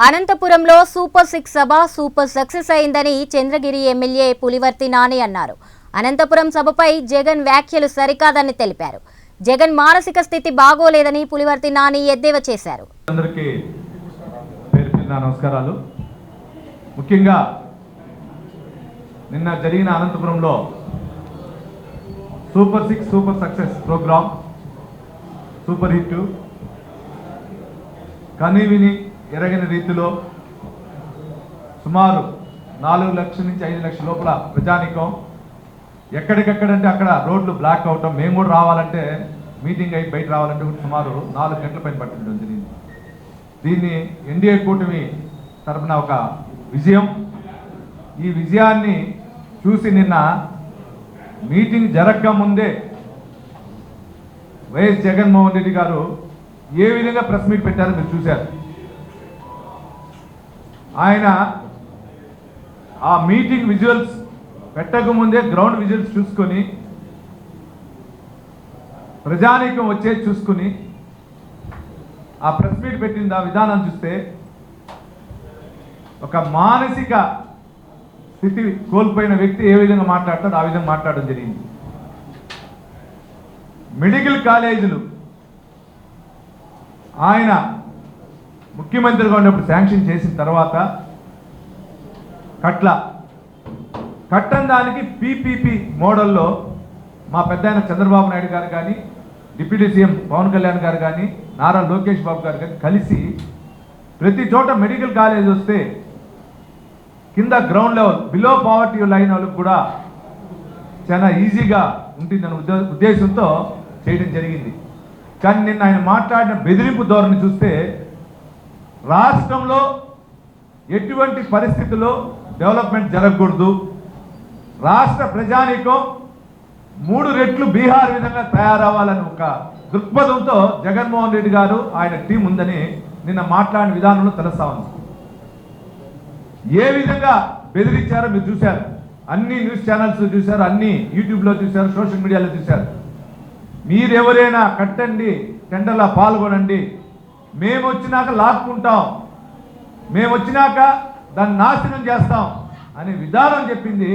అనంతపురంలో సూపర్ 6 సభ super success అయిందని Chandragiri MLA Pulivarthi Nani అన్నారు. అనంతపురం సభపై జగన్ వ్యాఖ్యలు సరికాదని తెలిపారు. జగన్ మానసిక స్థితి బాగోలేదని పులివర్తి నాని ఎద్దేవా చేశారు. అందరికీ పేరు నమస్కారాలు. ముఖ్యంగా నిన్న జరిగిన అనంతపురంలో super 6 super success program super hit కనీవిని ఎరగని రీతిలో సుమారు 4 లక్షల నుంచి 5 లక్షల లోపల ప్రజానికం ఎక్కడికెక్కడంటే అక్కడ రోడ్లు బ్లాక్ అవటం, మేము కూడా రావాలంటే మీటింగ్ అయి బయట రావాలంటే సుమారు 4 గంటల పైన పట్టడం జరిగింది. దీన్ని ఎన్డీఏ కూటమి తరఫున ఒక విజయం. ఈ విజయాన్ని చూసి నిన్న మీటింగ్ జరగక ముందే వైఎస్ జగన్మోహన్ రెడ్డి గారు ఏ విధంగా ప్రెస్ మీట్ పెట్టారో మీరు చూశారు. ఆయన ఆ మీటింగ్ విజువల్స్ పెట్టకముందే గ్రౌండ్ విజువల్స్ చూసుకొని ప్రజానీకం వచ్చేది చూసుకుని ఆ ప్రెస్ మీట్ పెట్టిన విధానం చూస్తే ఒక మానసిక స్థితి కోల్పోయిన వ్యక్తి ఏ విధంగా మాట్లాడతాడో ఆ విధంగా మాట్లాడడం జరిగింది. మెడికల్ కాలేజీలు ఆయన ముఖ్యమంత్రిగా ఉన్నప్పుడు శాంక్షన్ చేసిన తర్వాత కట్టని దానికి పీపీపీ మోడల్లో మా పెద్దాయన చంద్రబాబు నాయుడు గారు కానీ, డిప్యూటీ సీఎం పవన్ కళ్యాణ్ గారు కానీ, నారా లోకేష్ బాబు గారు కానీ కలిసి ప్రతి చోట మెడికల్ కాలేజ్ వస్తే కింద ground level below poverty line వాళ్ళకి కూడా చాలా ఈజీగా ఉంటుందనే ఉద్దేశంతో చేయడం జరిగింది. కానీ నిన్న ఆయన మాట్లాడిన బెదిరింపు ధోరణి చూస్తే రాష్ట్రంలో ఎటువంటి పరిస్థితుల్లో డెవలప్మెంట్ జరగకూడదు, రాష్ట్ర ప్రజానీకం 3 రెట్లు బీహార్ విధంగా తయారవ్వాలని ఒక దృక్పథంతో జగన్మోహన్ రెడ్డి గారు ఆయన టీం ఉందని నిన్న మాట్లాడిన విధానంలో తెలుస్తా ఉంది. ఏ విధంగా బెదిరించారో మీరు చూశారు. అన్ని న్యూస్ ఛానల్స్ చూశారు, అన్ని యూట్యూబ్లో చూశారు, సోషల్ మీడియాలో చూశారు. మీరెవరైనా కట్టండి, టెండర్లో పాల్గొనండి, మేము వచ్చినాక లాక్కుంటాం, మేము వచ్చినాక దాన్ని నాశనం చేస్తాం అనే విధానం చెప్పింది.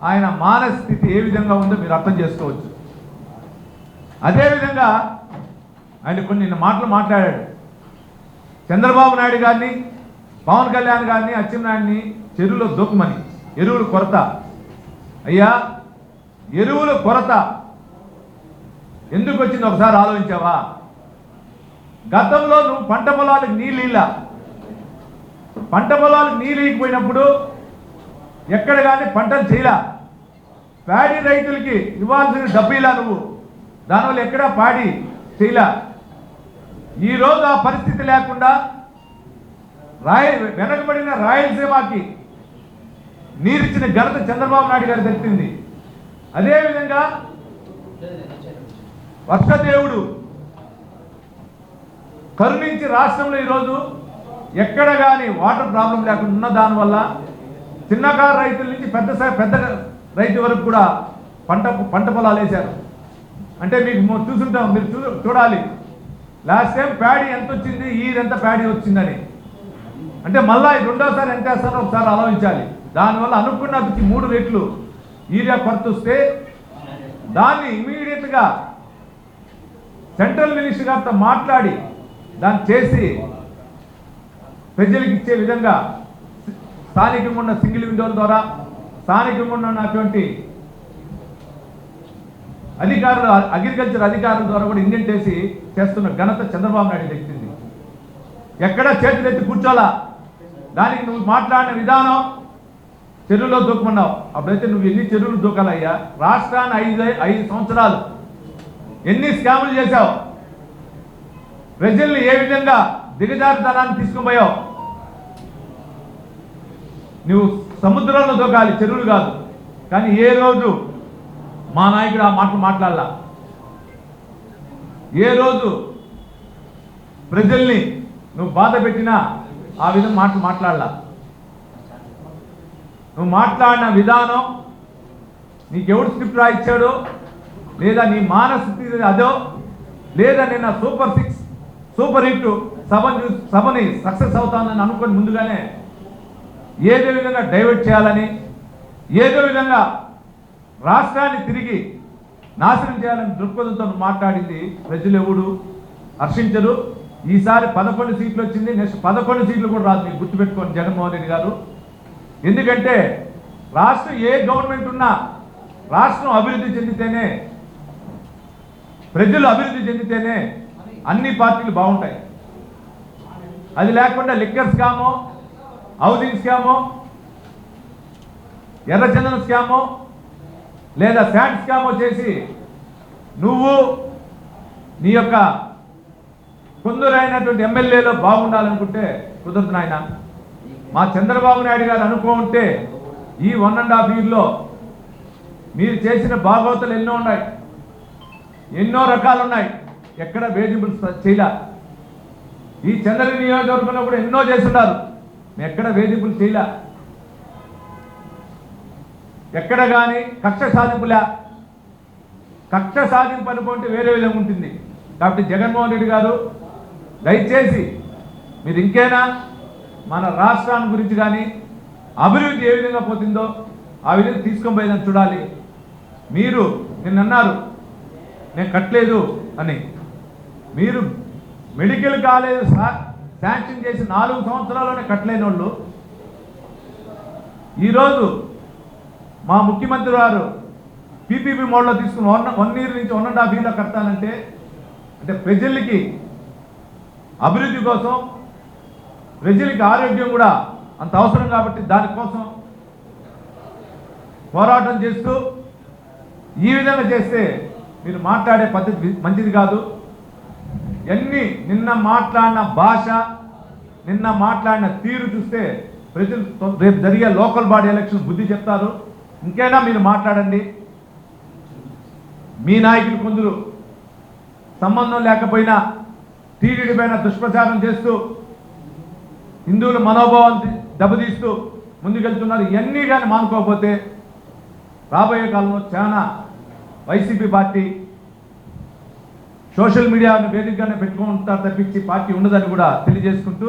ఆయన మానసిక స్థితి ఏ విధంగా ఉందో మీరు అర్థం చేసుకోవచ్చు. అదేవిధంగా ఆయన కొన్ని మాటలు మాట్లాడాడు. చంద్రబాబు నాయుడు గారిని, పవన్ కళ్యాణ్ గారిని, అచ్చెన్నాయుడిని చెరువులో దూకమని, ఎరువుల కొరత. అయ్యా, ఎరువుల కొరత ఎందుకు వచ్చింది ఒకసారి ఆలోచించావా? గతంలో నువ్వు పంట పొలాలకు నీళ్ళు ఇవ్వకపోయినప్పుడు ఎక్కడ కానీ పంటలు చేయలా, ప్యాడీ రైతులకి ఇవ్వాల్సిన డబ్బు ఇలా, నువ్వు దానివల్ల ఎక్కడా పాడి చేయలా. ఈరోజు ఆ పరిస్థితి లేకుండా వెనకబడిన రాయలసీమకి నీరిచ్చిన ఘనత చంద్రబాబు నాయుడు గారు దక్కింది. అదేవిధంగా వర్షదేవుడు కరుణించి రాష్ట్రంలో ఈరోజు ఎక్కడ కానీ వాటర్ ప్రాబ్లం లేకుండా ఉన్న దానివల్ల చిన్నకారు రైతుల నుంచి పెద్ద రైతు వరకు కూడా పంట పొలాలు వేశారు. అంటే మీకు చూసుంటాం, మీరు చూడాలి లాస్ట్ టైం ప్యాడీ ఎంత వచ్చింది, ఎంత ప్యాడీ వచ్చిందని. అంటే మళ్ళీ రెండోసారి ఎంత వేస్తారో ఒకసారి ఆలోచించాలి. దానివల్ల అనుకున్న 3 రెట్లు యూరియా కొరత వస్తే దాన్ని ఇమీడియట్గా సెంట్రల్ మినిస్టర్ గారితో మాట్లాడి దాన్ని చేసి ప్రజలకు ఇచ్చే విధంగా స్థానికంగా ఉన్న సింగిల్ విండోల ద్వారా, స్థానికంగా ఉన్నటువంటి అధికారులు, అగ్రికల్చర్ అధికారుల ద్వారా కూడా ఇంజన్ చేసి చేస్తున్న ఘనత చంద్రబాబు నాయుడు దక్కింది. ఎక్కడ చేతులెత్తి కూర్చోలా. దానికి నువ్వు మాట్లాడిన విధానం చెరువులో దూకమన్నావు. అప్పుడైతే నువ్వు ఎన్ని చెరువులు దూకాలయ్యా? రాష్ట్రాన్ని 5 సంవత్సరాలు ఎన్ని స్కాములు చేశావు? ప్రజల్ని ఏ విధంగా దిగజారుతనాన్ని తీసుకుపోయావు? నువ్వు సముద్రంలో దూకాలి, చెరువులు కాదు. కానీ ఏ రోజు మా నాయకుడు ఆ మాటలు మాట్లాడాల? ఏ రోజు ప్రజల్ని నువ్వు బాధ పెట్టినా ఆ విధంగా మాటలు మాట్లాడాల? నువ్వు మాట్లాడిన విధానం నీకెవడు స్క్రిప్ట్ రాయిచ్చాడో, లేదా నీ మానసిక అదో, లేదా నిన్న సూపర్ 6 సూపర్ హిట్ సభని సక్సెస్ అవుతానని అనుకొని ముందుగానే ఏదో విధంగా డైవర్ట్ చేయాలని, ఏదో విధంగా రాష్ట్రాన్ని తిరిగి నాశనం చేయాలని దృక్పథంతో మాట్లాడింది ప్రజలు ఎవడు హర్షించరు. ఈసారి 11 సీట్లు వచ్చింది, నెక్స్ట్ 11 సీట్లు కూడా రాదు. మీకు గుర్తుపెట్టుకోండి జగన్మోహన్ రెడ్డి గారు. ఎందుకంటే రాష్ట్రం ఏ గవర్నమెంట్ ఉన్నా రాష్ట్రం అభివృద్ధి చెందితేనే, ప్రజలు అభివృద్ధి చెందితేనే అన్ని పార్టీలు బాగుంటాయి. అది లేకుండా లిక్కర్ స్కామో, హౌసింగ్ స్కామో, ఎర్రచందనం స్కామో లేదా శాండ్ స్కామో చేసి నువ్వు నీ యొక్క కొందరైనటువంటి ఎమ్మెల్యేలో బాగుండాలనుకుంటే కుదరదు నాయన. మా చంద్రబాబు నాయుడు గారు అనుకుంటే ఈ 1.5 yearలో మీరు చేసిన బాగోతలు ఎన్నో ఉన్నాయి, ఎన్నో రకాలు ఉన్నాయి. ఎక్కడ వేజిబుల్స్ చేయలే. ఈ చంద్రగిరి నియోజకవర్గంలో కూడా ఎన్నో చేస్తున్నారు, ఎక్కడ వేజిబుల్ చేయలే. ఎక్కడ కానీ కక్ష సాధింపులే. కక్ష సాధింపు అనుకుంటే వేరే విధంగా ఉంటుంది. కాబట్టి జగన్మోహన్ రెడ్డి గారు దయచేసి మీరు ఇంకైనా మన రాష్ట్రాన్ని గురించి కానీ అభివృద్ధి ఏ విధంగా పోతుందో ఆ విధంగా తీసుకొని పోయేదని చూడాలి. మీరు నిన్నన్నారు నేను కట్టలేదు అని. మీరు మెడికల్ కాలేజ్ శాంక్షన్ చేసి 4 సంవత్సరాల్లోనే కట్టలేని వాళ్ళు ఈరోజు మా ముఖ్యమంత్రి వారు పీపీపీ మోడ్లో తీసుకుని 1 year నుంచి 1.5 yearలో కడతానంటే అంటే ప్రజలకి అభివృద్ధి కోసం, ప్రజలకి ఆరోగ్యం కూడా అంత అవసరం కాబట్టి దానికోసం పోరాటం చేస్తూ ఈ విధంగా చేస్తే మీరు మాట్లాడే పద్ధతి మంచిది కాదు. నిన్న మాట్లాడిన భాష, నిన్న మాట్లాడిన తీరు చూస్తే ప్రజలు రేపు జరిగే లోకల్ బాడీ ఎలక్షన్ బుద్ధి చెప్తారు. ఇంకైనా మీరు మాట్లాడండి. మీ నాయకులు కొందరు సంబంధం లేకపోయినా టీడీడీ పైన దుష్ప్రచారం చేస్తూ హిందువుల మనోభావాలు దెబ్బతీస్తూ ముందుకెళ్తున్నారు. ఇవన్నీ కానీ మానుకోకపోతే రాబోయే కాలంలో చాలా వైసీపీ పార్టీ సోషల్ మీడియాను వేదికగానే పెట్టుకుంటారు తప్పించి పార్టీ ఉండదని కూడా తెలియజేసుకుంటూ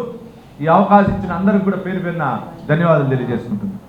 ఈ అవకాశం ఇచ్చిన అందరికి కూడా పేరు పేరున ధన్యవాదాలు తెలియజేసుకుంటున్నాను.